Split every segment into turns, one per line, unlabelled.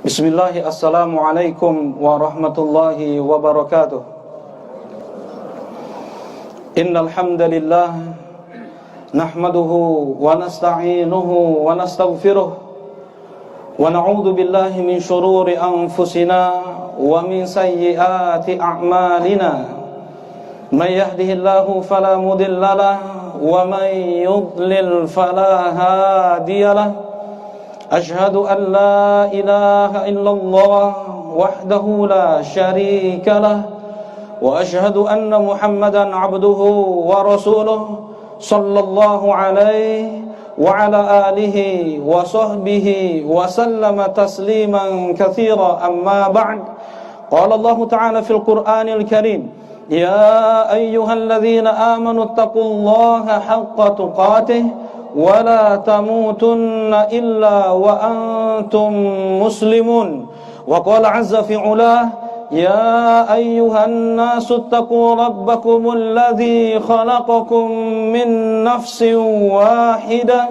Bismillah, assalamualaikum warahmatullahi wabarakatuh. Innal hamdalillah nahmaduhu wa nasta'inuhu wa nastaghfiruh wa na'udzu billahi min shururi anfusina wa min sayyiati a'malina. May yahdihillahu fala mudilla lahu wa may yudlil fala hadiya lahu. Ashhadu an la ilaha illallah wahdahu la syarika lah wa ashhadu anna Muhammadan abduhu wa rasuluh sallallahu alaihi wa ala alihi wa sahbihi wa sallama tasliman katsira. Amma ba'd. Qala Allah ta'ala fil Qur'anil Karim, ya ayyuhalladzina amanu taqullaha haqqa tuqatih wa la tamutunna illa wa antum muslimun. Wa qala azza fi ulah, ya ayyuhan nasu taqu rabbakumul ladzi khalaqakum min nafsin wahidah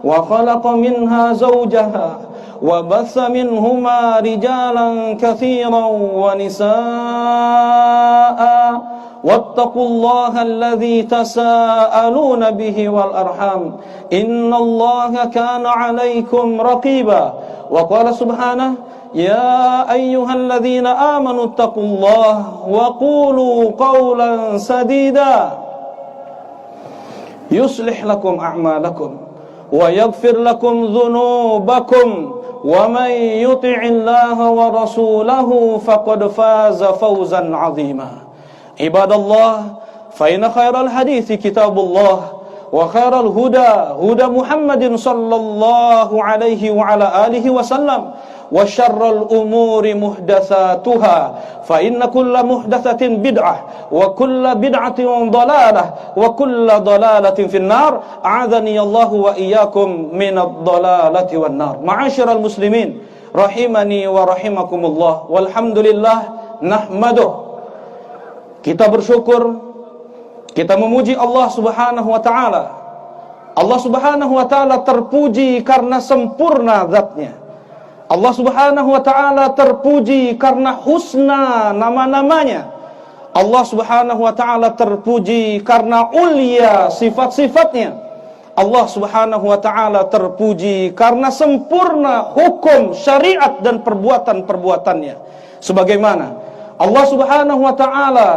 wa khalaqa minha zawjaha wa batha minhuma rijalan katsiran wa nisaa wattaqullaha alladzi tasaaluna bihi wal arham innallaha kana 'alaikum raqiba. Wa qala subhanahu, ya ayyuhalladzina amanu taqullaha wa qulu qawlan sadida yuslih lakum a'malakum wa yaghfir lakum dhunubakum wa may yuti'illaha wa rasulahu faqad faza fawzan 'azima. Ibadallah, fa inna khairal hadithi kitabullah wa khairal huda huda Muhammadin sallallahu alaihi wa ala alihi wasallam wa syarrul umuri muhdatsatuha fa inna kulla muhdatsatin bid'ah wa kulla bid'atin dhalalah wa kulla dhalalatin finnar. A'adzani Allahu wa iyyakum minadh dhalalati wan nar. Ma'asyiral muslimin rahimani wa rahimakumullah. Walhamdulillah nahmaduh. Kita bersyukur, kita memuji Allah Subhanahu wa taala. Allah Subhanahu wa taala terpuji karena sempurna zatnya. Allah Subhanahu wa taala terpuji karena husna nama-namanya. Allah Subhanahu wa taala terpuji karena ulia sifat-sifatnya. Allah Subhanahu wa taala terpuji karena sempurna hukum, syariat dan perbuatan-perbuatannya. Sebagaimana Allah Subhanahu wa taala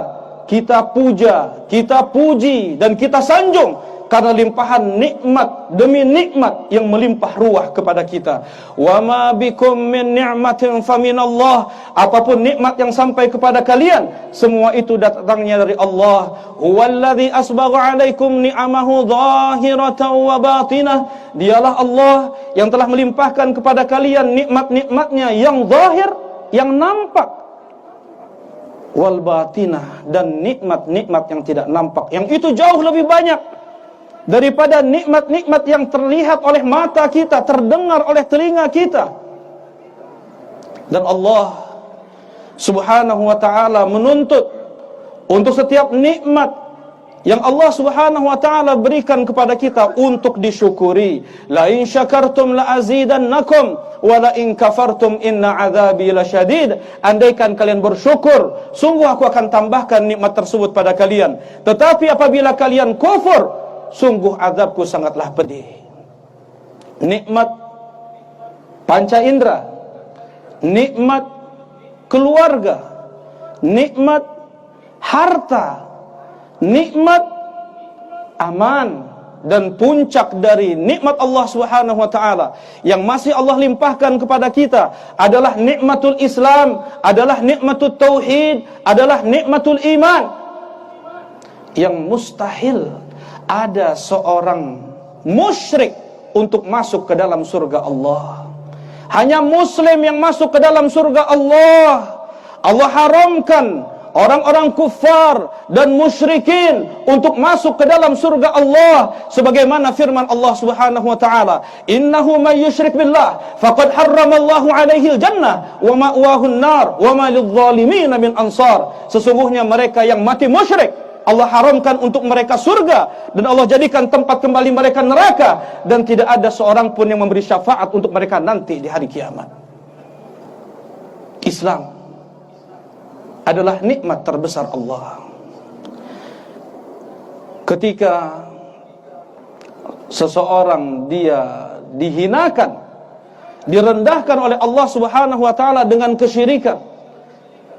kita puja, kita puji dan kita sanjung karena limpahan nikmat demi nikmat yang melimpah ruah kepada kita. Wa ma bikum min ni'matin faminallah. Apapun nikmat yang sampai kepada kalian, semua itu datangnya dari Allah. Huwallazi asbagha 'alaikum ni'amahu dhahiratan wa batinah. Dialah Allah yang telah melimpahkan kepada kalian nikmat-nikmatnya yang zahir, yang nampak, wal batinah, dan nikmat-nikmat yang tidak nampak, yang itu jauh lebih banyak daripada nikmat-nikmat yang terlihat oleh mata kita, terdengar oleh telinga kita. Dan Allah Subhanahu wa ta'ala menuntut untuk setiap nikmat yang Allah Subhanahu wa ta'ala berikan kepada kita untuk disyukuri. La in syakartum la azidannakum wa la in kafartum inna adzabi lasyadid. Andaikan kalian bersyukur, sungguh aku akan tambahkan nikmat tersebut pada kalian. Tetapi apabila kalian kufur, sungguh azabku sangatlah pedih. Nikmat panca indera, nikmat keluarga, nikmat harta, nikmat aman, dan puncak dari nikmat Allah Subhanahu wa taala yang masih Allah limpahkan kepada kita adalah nikmatul Islam, adalah nikmatul tauhid, adalah nikmatul iman, yang mustahil ada seorang musyrik untuk masuk ke dalam surga Allah. Hanya muslim yang masuk ke dalam surga Allah. Allah haramkan orang-orang kufar dan musyrikin untuk masuk ke dalam surga Allah, sebagaimana firman Allah Subhanahu wa taala, innahu may yusyrik billah faqad harramallahu alaihi aljannah wa ma'wahu an-nar wa ma lidh-dhalimin min ansar. Sesungguhnya mereka yang mati musyrik, Allah haramkan untuk mereka surga, dan Allah jadikan tempat kembali mereka neraka, dan tidak ada seorang pun yang memberi syafaat untuk mereka nanti di hari kiamat. Islam adalah nikmat terbesar Allah. Ketika seseorang dia dihinakan, direndahkan oleh Allah Subhanahu wa taala dengan kesyirikan,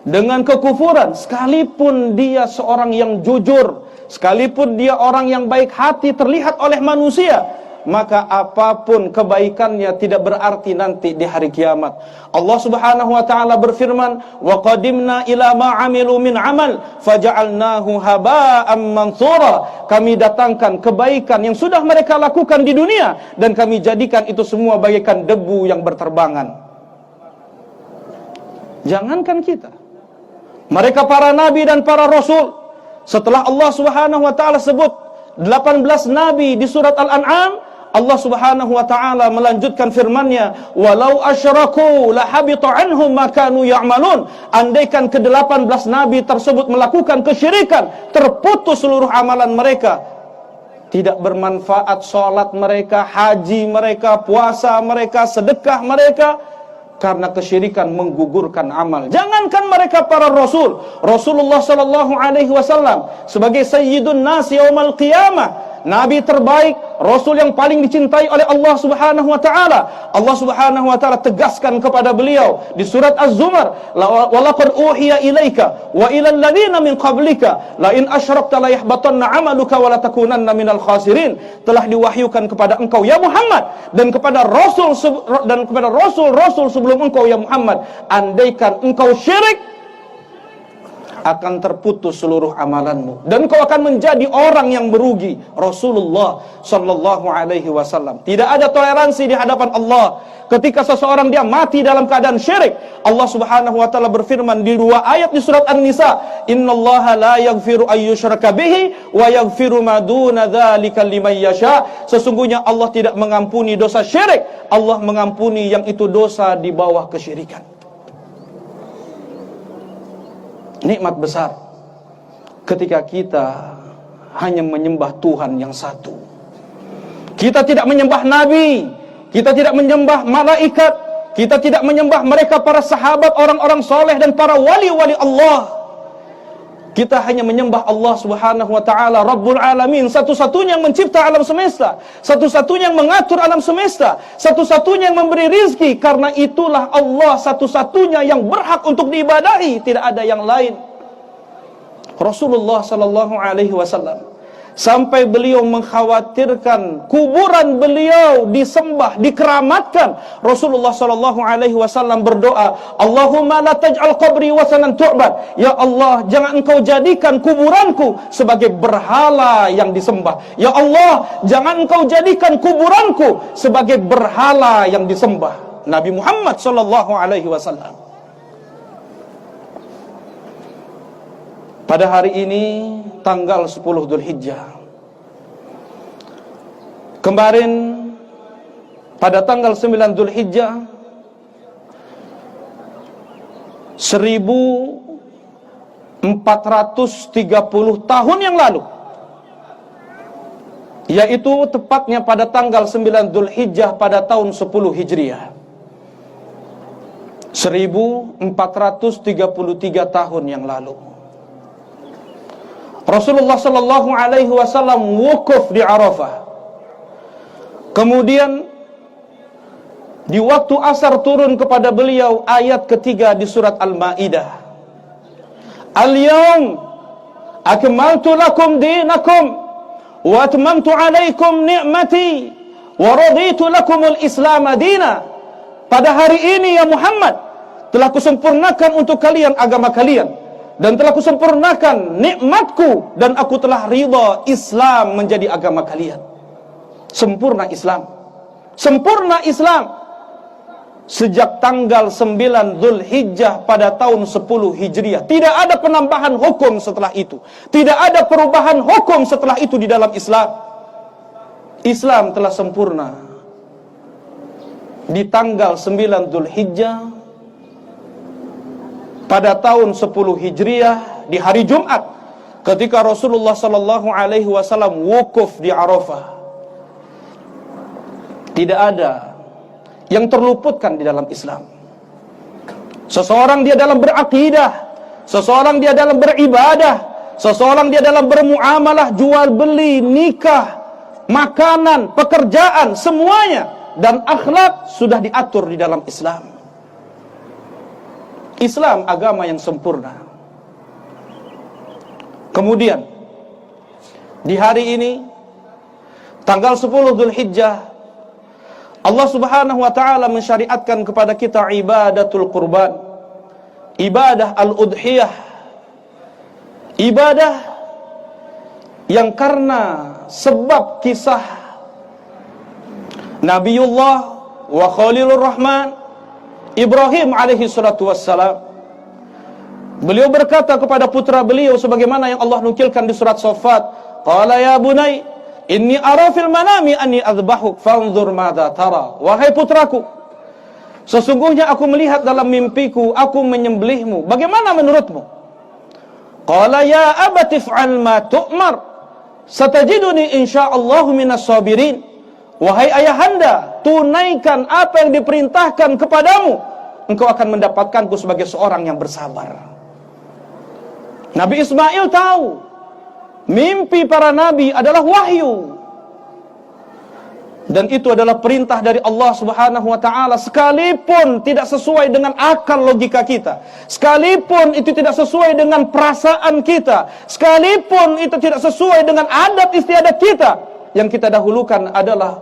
dengan kekufuran, sekalipun dia seorang yang jujur, sekalipun dia orang yang baik hati terlihat oleh manusia, maka apapun kebaikannya tidak berarti nanti di hari kiamat. Allah Subhanahu wa taala berfirman, "Wa qadimna ila ma 'amilu min 'amal faja'alnahu haba'an mansura." Kami datangkan kebaikan yang sudah mereka lakukan di dunia dan kami jadikan itu semua bagaikan debu yang berterbangan. Jangankan kita, mereka para nabi dan para rasul, setelah Allah Subhanahu wa taala sebut 18 nabi di surat Al-An'am, Allah Subhanahu wa taala melanjutkan firman-Nya, "Walau asyraku lahabita anhum ma kanu ya'malun." Andaikan ke-18 nabi tersebut melakukan kesyirikan, terputus seluruh amalan mereka. Tidak bermanfaat salat mereka, haji mereka, puasa mereka, sedekah mereka, karena kesyirikan menggugurkan amal. Jangankan mereka para rasul, Rasulullah sallallahu alaihi wasallam sebagai sayyidun nas yaumal qiyamah, nabi terbaik, rasul yang paling dicintai oleh Allah Subhanahu wa taala. Allah Subhanahu wa taala tegaskan kepada beliau di surat Az-Zumar, "Wa laqad uhiya ilaika wa ilal ladzina min qablika la in asyrakta la yahbatanna 'amaluka wa la takunanna minal khasirin." Telah diwahyukan kepada engkau ya Muhammad dan kepada rasul sebelum engkau ya Muhammad, andaikan engkau syirik, akan terputus seluruh amalanmu dan kau akan menjadi orang yang merugi. Rasulullah sallallahu alaihi wasallam. Tidak ada toleransi di hadapan Allah ketika seseorang dia mati dalam keadaan syirik. Allah Subhanahu wa taala berfirman di 2 ayat di surat An-Nisa, "Innallaha la yaghfiru ayyushraka bihi wa yaghfiru ma duna dzalika liman yasha." Sesungguhnya Allah tidak mengampuni dosa syirik, Allah mengampuni yang itu dosa di bawah kesyirikan. Nikmat besar ketika kita hanya menyembah Tuhan yang satu. Kita tidak menyembah nabi, kita tidak menyembah malaikat, kita tidak menyembah mereka para sahabat, orang-orang soleh dan para wali-wali Allah. Kita hanya menyembah Allah Subhanahu wa taala, Rabbul Alamin, satu-satunya yang mencipta alam semesta, satu-satunya yang mengatur alam semesta, satu-satunya yang memberi rizki. Karena itulah Allah satu-satunya yang berhak untuk diibadahi, tidak ada yang lain. Rasulullah sallallahu alaihi wasallam sampai beliau mengkhawatirkan kuburan beliau disembah, dikeramatkan, Rasulullah sallallahu alaihi wasallam berdoa, "Allahumma la taj'al qabri wasanan tu'bad." Ya Allah, jangan engkau jadikan kuburanku sebagai berhala yang disembah. Ya Allah, jangan engkau jadikan kuburanku sebagai berhala yang disembah. Nabi Muhammad sallallahu alaihi wasallam. Pada hari ini tanggal 10 Dzulhijjah. Kemarin pada tanggal 9 Dzulhijjah 1430 tahun yang lalu, yaitu tepatnya pada tanggal 9 Dzulhijjah pada tahun 10 Hijriah. 1433 tahun yang lalu Rasulullah sallallahu alaihi wasallam wukuf di Arafah. Kemudian di waktu asar turun kepada beliau ayat ketiga di surat Al-Maidah. "Al-yawm akmaltu lakum dinakum wa atmamtu alaikum ni'mati wa raditu lakumul Islam madina." Pada hari ini ya Muhammad, telah kusempurnakan untuk kalian agama kalian dan telah kusempurnakan nikmatku dan aku telah ridha Islam menjadi agama kalian. Sempurna Islam. Sempurna Islam. Sejak tanggal 9 Dzulhijjah pada tahun 10 Hijriah. Tidak ada penambahan hukum setelah itu. Tidak ada perubahan hukum setelah itu di dalam Islam. Islam telah sempurna di tanggal 9 Dzulhijjah pada tahun 10 Hijriah di hari Jumat ketika Rasulullah sallallahu alaihi wasallam wukuf di Arafah. Tidak ada yang terluputkan di dalam Islam. Seseorang dia dalam berakidah, seseorang dia dalam beribadah, seseorang dia dalam bermuamalah, jual beli, nikah, makanan, pekerjaan, semuanya, dan akhlak sudah diatur di dalam Islam. Islam agama yang sempurna. Kemudian di hari ini tanggal 10 Dzulhijjah, Allah Subhanahu wa taala mensyariatkan kepada kita ibadatul qurban, ibadah al-udhiyah, ibadah yang karena sebab kisah Nabiullah wa Khalilur Rahman Ibrahim alaihi salatu wassalam, beliau berkata kepada putra beliau sebagaimana yang Allah nukilkan di surat Shaffat, qala ya bunai inni ara fil manami anni adzbahuk fanzur madza tara. Wahai putraku, sesungguhnya aku melihat dalam mimpiku aku menyembelihmu, bagaimana menurutmu? Qala ya abati fa'al ma tu'mar satajiduni insyaallah minas sabirin. Wahai ayahanda, tunaikan apa yang diperintahkan kepadamu, engkau akan mendapatkanku sebagai seorang yang bersabar. Nabi Ismail tahu mimpi para nabi adalah wahyu, dan itu adalah perintah dari Allah Subhanahu wa taala, sekalipun tidak sesuai dengan akal logika kita, sekalipun itu tidak sesuai dengan perasaan kita, sekalipun itu tidak sesuai dengan adat istiadat kita. Yang kita dahulukan adalah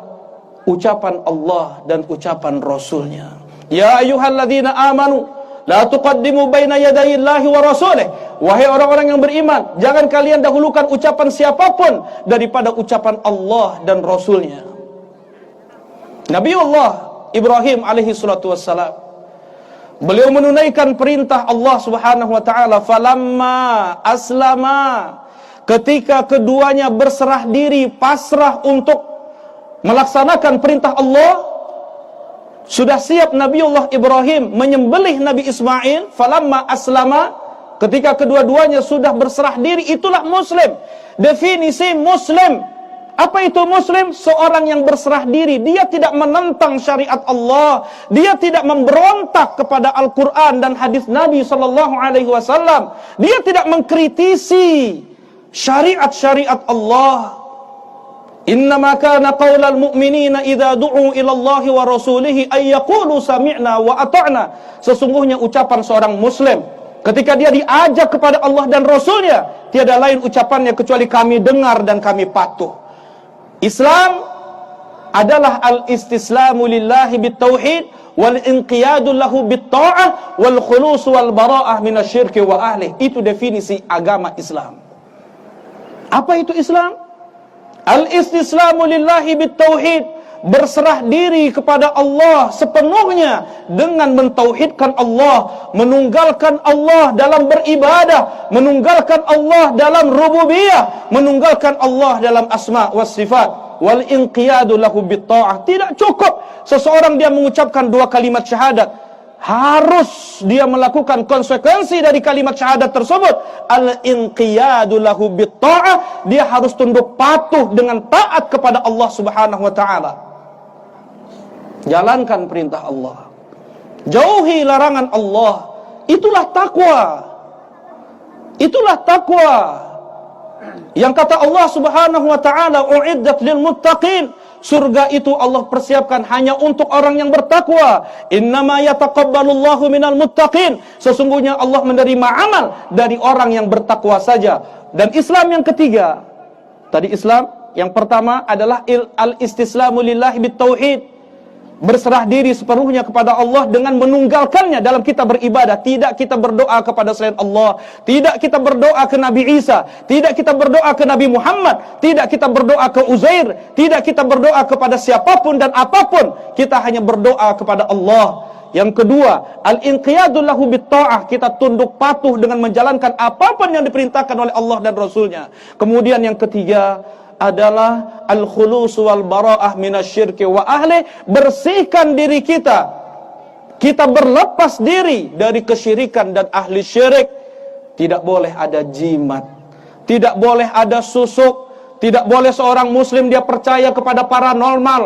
ucapan Allah dan ucapan Rasulnya. Ya ayyuhalladzina amanu la tuqaddimu baina yadayillahi wa rasulih. Wahai orang-orang yang beriman, jangan kalian dahulukan ucapan siapapun daripada ucapan Allah dan Rasulnya. Nabiullah Ibrahim alaihi salatu wassalam, beliau menunaikan perintah Allah Subhanahu wa taala, falamma aslama, ketika keduanya berserah diri, pasrah untuk melaksanakan perintah Allah, sudah siap Nabiullah Ibrahim menyembelih Nabi Ismail. Falamma aslama, ketika kedua-duanya sudah berserah diri, itulah muslim. Definisi muslim, apa itu muslim? Seorang yang berserah diri, dia tidak menentang syariat Allah, dia tidak memberontak kepada Al-Quran dan hadis Nabi SAW, dia tidak mengkritisi syariat-syariat Allah. Innama kana qaulal mu'minina idza du'u ila Allah wa rasulihi ay yaqulu sami'na wa ata'na. Sesungguhnya ucapan seorang muslim ketika dia diajak kepada Allah dan Rasulnya, tiada lain ucapannya kecuali kami dengar dan kami patuh. Islam adalah al-istislamu lillahi bitauhid wal inqiyadu lahu bitta'ah wal khulus wal bara'ah minasyirki wa ahli. Itu definisi agama Islam. Apa itu Islam? Al-istislamu lillahi bitauhid, berserah diri kepada Allah sepenuhnya dengan mentauhidkan Allah, menunggalkan Allah dalam beribadah, menunggalkan Allah dalam rububiyah, menunggalkan Allah dalam asma was sifat, wal inqiyadu lahu bitta'ah. Tidak cukup seseorang dia mengucapkan dua kalimat syahadat, harus dia melakukan konsekuensi dari kalimat syahadat tersebut. Al-inqiyadu lahu bitta'ah, dia harus tunduk patuh dengan taat kepada Allah Subhanahu wa taala. Jalankan perintah Allah, jauhi larangan Allah. Itulah takwa. Itulah takwa yang kata Allah Subhanahu wa taala, uiddat lil muttaqin. Surga itu Allah persiapkan hanya untuk orang yang bertakwa. Innama yataqabbalullahu minal muttaqin. Sesungguhnya Allah menerima amal dari orang yang bertakwa saja. Dan Islam yang ketiga, tadi Islam yang pertama adalah al-istislamu lillahi bitauhid, berserah diri sepenuhnya kepada Allah dengan menunggalkannya dalam kita beribadah. Tidak kita berdoa kepada selain Allah, tidak kita berdoa ke Nabi Isa, tidak kita berdoa ke Nabi Muhammad, tidak kita berdoa ke Uzair, tidak kita berdoa kepada siapapun dan apapun. Kita hanya berdoa kepada Allah. Yang kedua, al-inqiyadu lahu bitta'ah, kita tunduk patuh dengan menjalankan apapun yang diperintahkan oleh Allah dan Rasulnya. Kemudian yang ketiga adalah al-khulus wal bara'ah minasyirki wa ahli, bersihkan diri kita. Kita berlepas diri dari kesyirikan dan ahli syirik. Tidak boleh ada jimat, tidak boleh ada susuk, tidak boleh seorang muslim dia percaya kepada paranormal,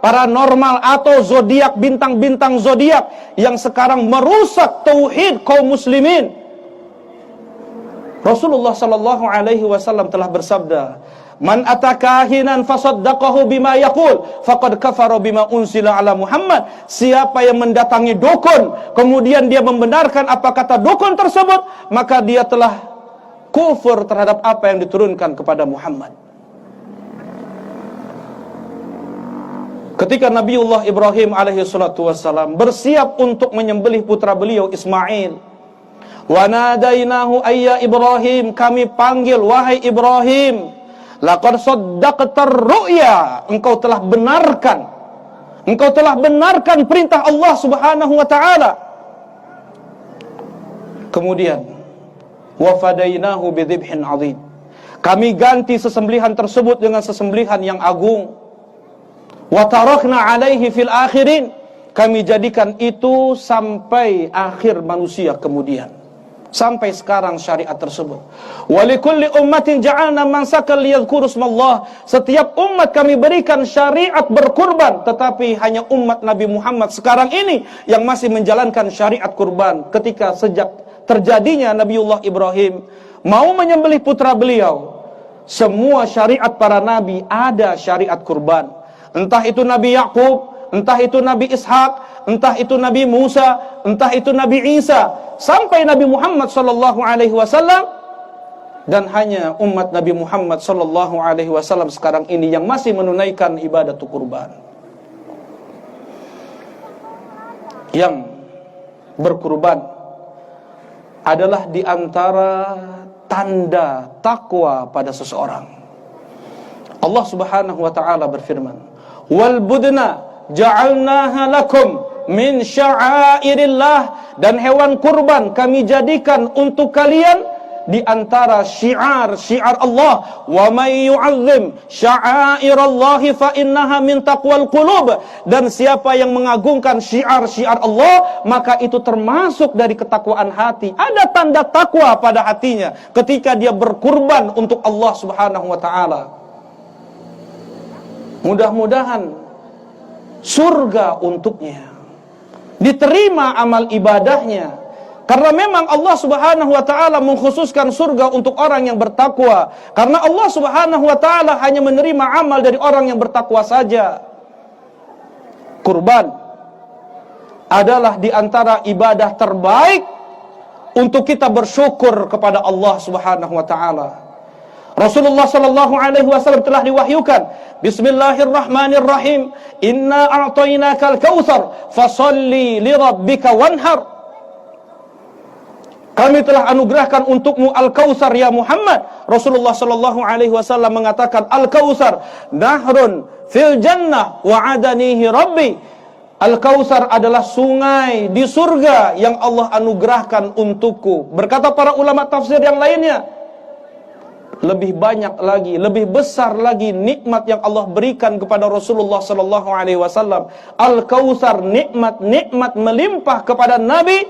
paranormal atau zodiak, bintang-bintang zodiak yang sekarang merusak tauhid kaum muslimin. Rasulullah sallallahu alaihi wasallam telah bersabda, "Man atakahinan fasaddaqahu bima yaqul faqad kafara bima unzila ala Muhammad." Siapa yang mendatangi dukun kemudian dia membenarkan apa kata dukun tersebut, maka dia telah kufur terhadap apa yang diturunkan kepada Muhammad. Ketika Nabiullah Ibrahim alaihi salatu wassalam bersiap untuk menyembelih putra beliau Ismail, wa nadainahu ayya Ibrahim, kami panggil wahai Ibrahim, laqad saddaqtar ru'ya, engkau telah benarkan perintah Allah Subhanahu wa taala. Kemudian wa fadainahu bidzibhin 'adzim, kami ganti sesembelihan tersebut dengan sesembelihan yang agung. Wa tarakna 'alaihi fil akhirin, kami jadikan itu sampai akhir manusia kemudian. Sampai sekarang syariat tersebut. Wa likulli ummatin ja'alna mansakan liyadhkuru ismallah. Setiap umat kami berikan syariat berkurban, tetapi hanya umat Nabi Muhammad sekarang ini yang masih menjalankan syariat kurban. Ketika sejak terjadinya Nabiullah Ibrahim mau menyembelih putra beliau, semua syariat para nabi ada syariat kurban. Entah itu Nabi Yakub, entah itu Nabi Ishak, entah itu Nabi Musa, entah itu Nabi Isa, sampai Nabi Muhammad sallallahu alaihi wasallam, dan hanya umat Nabi Muhammad sallallahu alaihi wasallam sekarang ini yang masih menunaikan ibadah kurban. Yang berkurban adalah di antara tanda takwa pada seseorang. Allah Subhanahu wa taala berfirman, "Wal budna ja'alnaha lakum min sya'airillah," dan hewan kurban kami jadikan untuk kalian di antara syiar-syiar Allah. "Wa may yu'azzim sya'airallahi fa innaha min taqwal qulub," dan siapa yang mengagungkan syiar-syiar Allah, maka itu termasuk dari ketakwaan hati. Ada tanda takwa pada hatinya ketika dia berkurban untuk Allah Subhanahu wa taala. Mudah-mudahan surga untuknya, diterima amal ibadahnya. Karena memang Allah Subhanahu wa taala mengkhususkan surga untuk orang yang bertakwa. Karena Allah Subhanahu wa taala hanya menerima amal dari orang yang bertakwa saja. Kurban adalah di antara ibadah terbaik untuk kita bersyukur kepada Allah Subhanahu wa taala. Rasulullah sallallahu alaihi wasallam telah diwahyukan, "Bismillahirrahmanirrahim, inna a'tainakal kautsar, fasholli li rabbika wanhar." Kami telah anugerahkan untukmu Al-Kautsar ya Muhammad. Rasulullah sallallahu alaihi wasallam mengatakan, Al-Kautsar nahrun fil jannah wa adanihi rabbi. Al-Kautsar adalah sungai di surga yang Allah anugerahkan untukku. Berkata para ulama tafsir yang lainnya, lebih banyak lagi, lebih besar lagi nikmat yang Allah berikan kepada Rasulullah sallallahu alaihi wasallam. Al-Kautsar, nikmat-nikmat melimpah kepada Nabi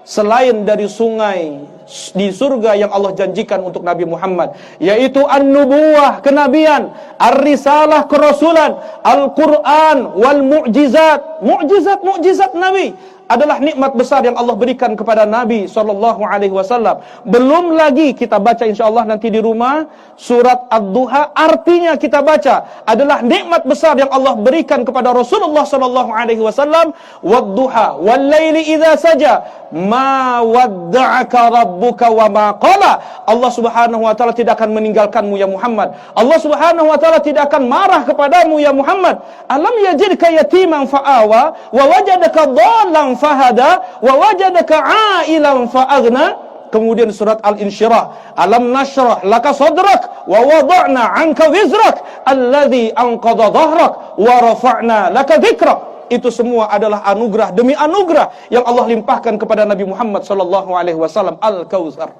selain dari sungai di surga yang Allah janjikan untuk Nabi Muhammad, yaitu an-nubuwah, kenabian, ar-risalah, kerasulan, Al-Quran, wal mu'jizat, mu'jizat Nabi adalah nikmat besar yang Allah berikan kepada Nabi SAW. Belum lagi kita baca insyaallah nanti di rumah surat Ad-Duha, artinya kita baca adalah nikmat besar yang Allah berikan kepada Rasulullah SAW. Wad-duha wal laili idza saja ma wadda'aka rabbuka wa ma qala. Allah Subhanahu wa taala tidak akan meninggalkanmu ya Muhammad. Allah Subhanahu wa taala tidak akan marah kepadamu ya Muhammad. Alam yajidka yatiman fa'awa wa wajadaka dhallan fahada wa wajadaka 'ailan fa'aghna. Kemudian surat Al-Insyirah, alam nashrah laka sadrak wa wada'na 'anka wizrak alladhi anqadha dhahrak wa rafa'na laka dhikrak. Itu semua adalah anugerah demi anugerah yang Allah limpahkan kepada Nabi Muhammad sallallahu alaihi wasallam. Al-Kautsar.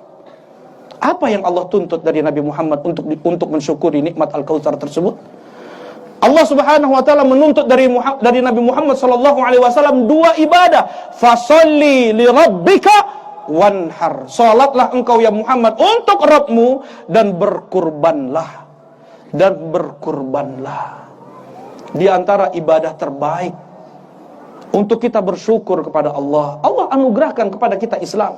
Apa yang Allah tuntut dari Nabi Muhammad untuk mensyukuri nikmat Al-Kautsar tersebut? Allah Subhanahu wa taala menuntut dari Nabi Muhammad sallallahu alaihi wasallam dua ibadah. Fasholli li rabbika wanhar. Salatlah engkau ya Muhammad untuk Rabbmu dan berkurbanlah. Di antara ibadah terbaik untuk kita bersyukur kepada Allah, Allah anugerahkan kepada kita Islam.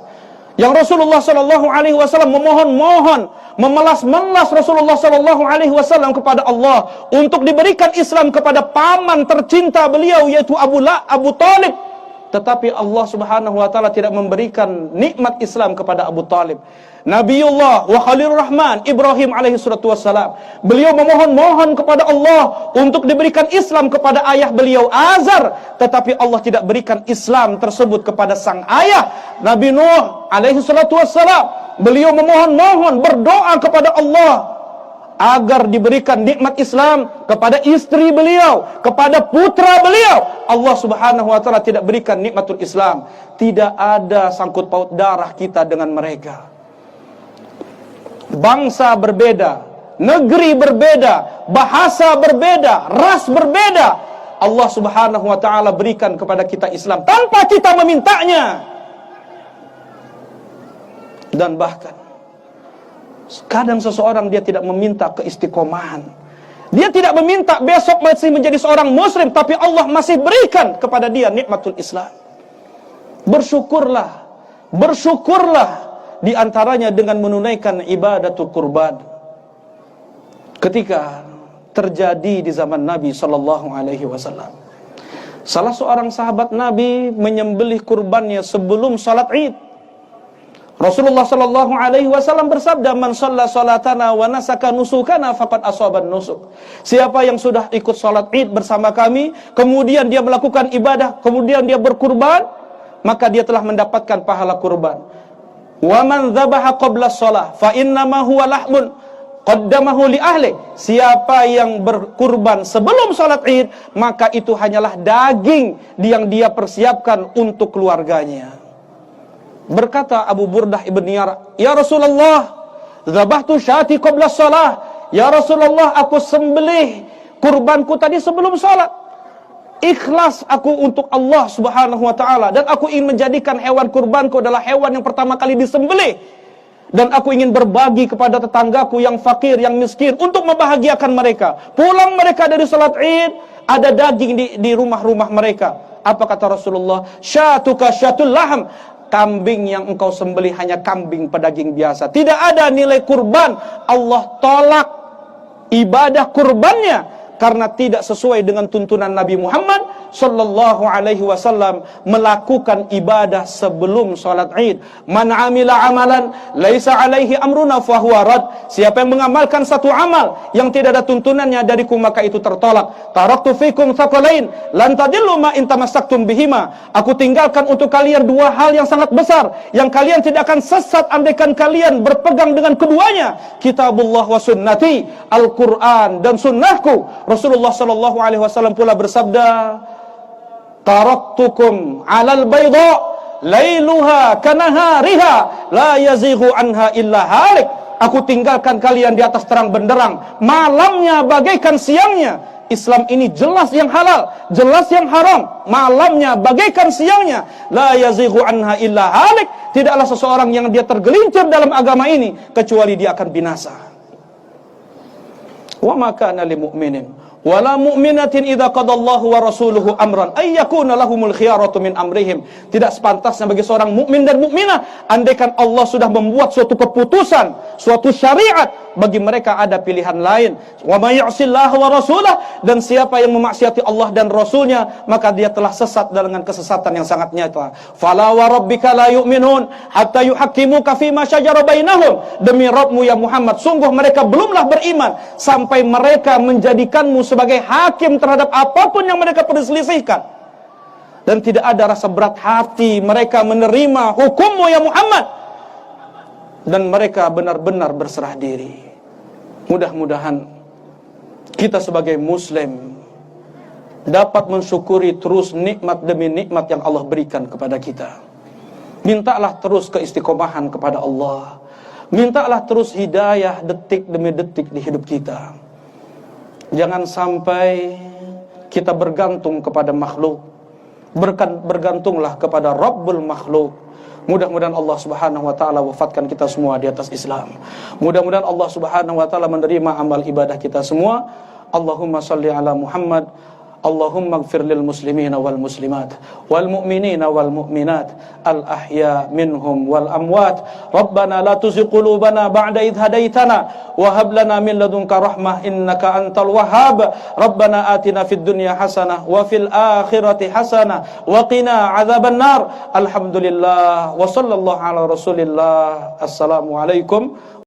Yang Rasulullah sallallahu alaihi wasallam memohon-mohon, memelas-melas Rasulullah sallallahu alaihi wasallam kepada Allah untuk diberikan Islam kepada paman tercinta beliau, yaitu Abu Talib. Tetapi Allah Subhanahu wa taala tidak memberikan nikmat Islam kepada Abu Talib. Nabiullah wa Khalilur Rahman Ibrahim alaihi salatu wassalam, beliau memohon-mohon kepada Allah untuk diberikan Islam kepada ayah beliau Azar, tetapi Allah tidak berikan Islam tersebut kepada sang ayah Nabi Nuh alaihi salatu wassalam. Beliau memohon-mohon, berdoa kepada Allah agar diberikan nikmat Islam kepada istri beliau, kepada putra beliau. Allah Subhanahu wa taala tidak berikan nikmatul Islam. Tidak ada sangkut paut darah kita dengan mereka. Bangsa berbeda, negeri berbeda, bahasa berbeda, ras berbeda. Allah Subhanahu wa taala berikan kepada kita Islam tanpa kita memintanya. Dan bahkan kadang seseorang dia tidak meminta keistiqomahan, dia tidak meminta besok masih menjadi seorang muslim, tapi Allah masih berikan kepada dia nikmatul Islam. Bersyukurlah, bersyukurlah. Di antaranya dengan menunaikan ibadatul kurban. Ketika terjadi di zaman Nabi sallallahu alaihi wasallam, salah seorang sahabat Nabi menyembelih kurbannya sebelum salat Id. Rasulullah sallallahu alaihi wasallam bersabda, "Man shalla salatana wa nasaka nusukana faqad asaban nusuk." Siapa yang sudah ikut salat Id bersama kami, kemudian dia melakukan ibadah, kemudian dia berkurban, maka dia telah mendapatkan pahala kurban. Wa man dzabaha qabla shalah fa innama huwa lahmun qaddamahu li ahli. Siapa yang berkurban sebelum salat Id, maka itu hanyalah daging yang dia persiapkan untuk keluarganya. Berkata Abu Burdah ibn Niyar, "Ya Rasulullah, dzabahtu syati qabla shalah." Ya Rasulullah, aku sembelih kurbanku tadi sebelum salat. Ikhlas aku untuk Allah Subhanahu wa taala, dan aku ingin menjadikan hewan kurbanku adalah hewan yang pertama kali disembelih, dan aku ingin berbagi kepada tetanggaku yang fakir, yang miskin, untuk membahagiakan mereka. Pulang mereka dari salat Id, ada daging di rumah-rumah mereka. Apa kata Rasulullah? "Syatuka syatul laham." Kambing yang engkau sembelih hanya kambing pedaging biasa, tidak ada nilai kurban. Allah tolak ibadah kurbannya karena tidak sesuai dengan tuntunan Nabi Muhammad sallallahu alaihi wasallam melakukan ibadah sebelum salat Id. Man amila amalan laisa alaihi amruna fahuwa rad. Siapa yang mengamalkan satu amal yang tidak ada tuntunannya dariku, maka itu tertolak. Taraktu fikum tsaqalain lan tadillu ma in tamassaktum bihima. Aku tinggalkan untuk kalian dua hal yang sangat besar yang kalian tidak akan sesat andaikan kalian berpegang dengan keduanya. Kitabullah wa sunnati, Al-Qur'an dan sunnahku. Rasulullah sallallahu alaihi wasallam pula bersabda, "Taraktukum 'alal bayda lailuha kanahariha la yazighu anha illa halik." Aku tinggalkan kalian di atas terang benderang, malamnya bagaikan siangnya. Islam ini jelas yang halal, jelas yang haram, malamnya bagaikan siangnya. La yazighu anha illa halik. Tidaklah seseorang yang dia tergelincir dalam agama ini kecuali dia akan binasa. Wa ma kana lil mu'minin wala mu'minatin idza qadallahu wa rasuluhu amran ay yakuna lahumul khiyaratu min amrihim. Tidak sepantasnya bagi seorang mukmin dan mukminah andaikan Allah sudah membuat suatu keputusan, suatu syariat, bagi mereka ada pilihan lain. Wa may ya'sillaha wa rasulah, dan siapa yang memaksiati Allah dan Rasulnya, maka dia telah sesat dengan kesesatan yang sangat nyata. Fala wa rabbika la yu'minun hatta yuhaqqimuka fima syajara bainahum. Demi Rabbmu ya Muhammad, sungguh mereka belumlah beriman sampai mereka menjadikanmu sebagai hakim terhadap apapun yang mereka perselisihkan. Dan tidak ada rasa berat hati mereka menerima hukummu ya Muhammad, dan mereka benar-benar berserah diri. Mudah-mudahan kita sebagai muslim dapat mensyukuri terus nikmat demi nikmat yang Allah berikan kepada kita. Mintalah terus keistiqomahan kepada Allah. Mintalah terus hidayah detik demi detik di hidup kita. Jangan sampai kita bergantung kepada makhluk. Bergantunglah kepada Rabbul makhluk. Mudah-mudahan Allah Subhanahu wa taala wafatkan kita semua di atas Islam. Mudah-mudahan Allah Subhanahu wa taala menerima amal ibadah kita semua. Allahumma salli ala Muhammad. Allahumma ighfir lil muslimina wal muslimat wal mu'minina wal mu'minat al ahya minhum wal amwat. Rabbana la tuzigh qulubana ba'da idh hadaitana wa hab lana min ladunka rahmah innaka antal wahhab. Rabbana atina fid dunya hasanah wa fil akhirati hasanah wa qina adzaban nar. Alhamdulillah wa sallallahu ala Rasulillah. Assalamualaikum